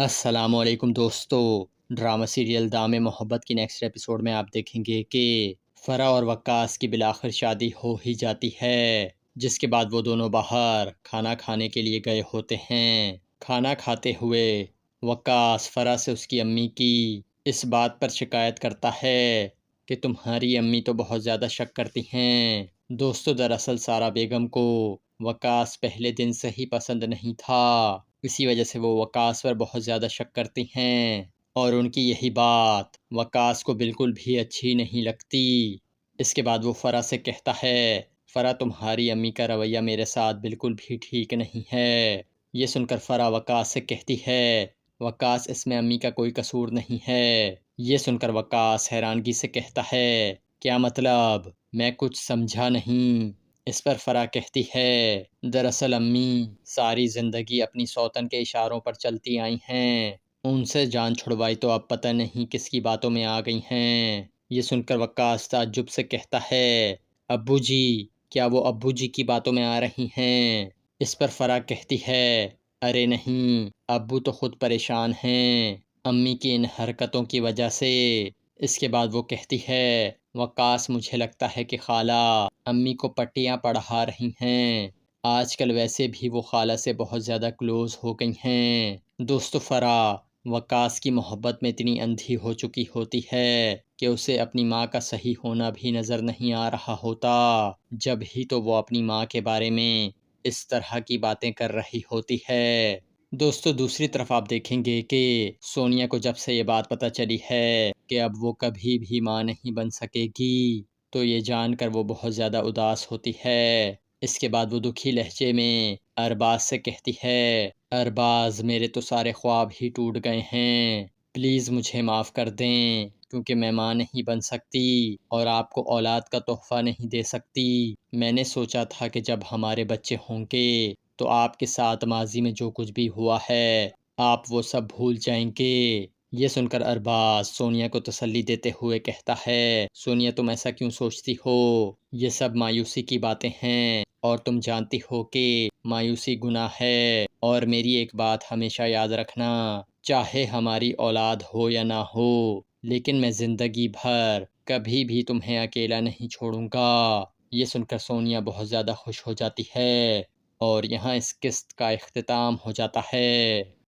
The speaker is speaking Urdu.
السلام علیکم دوستو، ڈرامہ سیریل دام محبت کی نیکسٹ ایپیسوڈ میں آپ دیکھیں گے کہ فرح اور وقاص کی بالآخر شادی ہو ہی جاتی ہے، جس کے بعد وہ دونوں باہر کھانا کھانے کے لیے گئے ہوتے ہیں۔ کھانا کھاتے ہوئے وقاص فرح سے اس کی امی کی اس بات پر شکایت کرتا ہے کہ تمہاری امی تو بہت زیادہ شک کرتی ہیں۔ دوستو دراصل سارہ بیگم کو وقاص پہلے دن سے ہی پسند نہیں تھا، اسی وجہ سے وہ وقاص پر بہت زیادہ شک کرتی ہیں اور ان کی یہی بات وقاص کو بالکل بھی اچھی نہیں لگتی۔ اس کے بعد وہ فرح سے کہتا ہے، فرح تمہاری امی کا رویہ میرے ساتھ بالکل بھی ٹھیک نہیں ہے۔ یہ سن کر فرح وقاص سے کہتی ہے، وقاص اس میں امی کا کوئی قصور نہیں ہے۔ یہ سن کر وقاص حیرانگی سے کہتا ہے، کیا مطلب؟ میں کچھ سمجھا نہیں۔ اس پر فرح کہتی ہے، دراصل امی ساری زندگی اپنی سوتن کے اشاروں پر چلتی آئی ہیں، ان سے جان چھڑوائی تو اب پتہ نہیں کس کی باتوں میں آ گئی ہیں۔ یہ سن کر وقاص تعجب سے کہتا ہے، ابو جی؟ کیا وہ ابو جی کی باتوں میں آ رہی ہیں؟ اس پر فرح کہتی ہے، ارے نہیں، ابو تو خود پریشان ہیں امی کی ان حرکتوں کی وجہ سے۔ اس کے بعد وہ کہتی ہے، وقاص مجھے لگتا ہے کہ خالہ امی کو پٹیاں پڑھا رہی ہیں، آج کل ویسے بھی وہ خالہ سے بہت زیادہ کلوز ہو گئی ہیں۔ دوستو فرح وقاص کی محبت میں اتنی اندھی ہو چکی ہوتی ہے کہ اسے اپنی ماں کا صحیح ہونا بھی نظر نہیں آ رہا ہوتا، جب ہی تو وہ اپنی ماں کے بارے میں اس طرح کی باتیں کر رہی ہوتی ہے۔ دوستو دوسری طرف آپ دیکھیں گے کہ سونیا کو جب سے یہ بات پتہ چلی ہے کہ اب وہ کبھی بھی ماں نہیں بن سکے گی، تو یہ جان کر وہ بہت زیادہ اداس ہوتی ہے۔ اس کے بعد وہ دکھی لہجے میں ارباز سے کہتی ہے، ارباز میرے تو سارے خواب ہی ٹوٹ گئے ہیں، پلیز مجھے معاف کر دیں، کیونکہ میں ماں نہیں بن سکتی اور آپ کو اولاد کا تحفہ نہیں دے سکتی۔ میں نے سوچا تھا کہ جب ہمارے بچے ہوں گے تو آپ کے ساتھ ماضی میں جو کچھ بھی ہوا ہے آپ وہ سب بھول جائیں گے۔ یہ سن کر ارباز سونیا کو تسلی دیتے ہوئے کہتا ہے، سونیا تم ایسا کیوں سوچتی ہو؟ یہ سب مایوسی کی باتیں ہیں اور تم جانتی ہو کہ مایوسی گناہ ہے، اور میری ایک بات ہمیشہ یاد رکھنا، چاہے ہماری اولاد ہو یا نہ ہو، لیکن میں زندگی بھر کبھی بھی تمہیں اکیلا نہیں چھوڑوں گا۔ یہ سن کر سونیا بہت زیادہ خوش ہو جاتی ہے اور یہاں اس قسط کا اختتام ہو جاتا ہے۔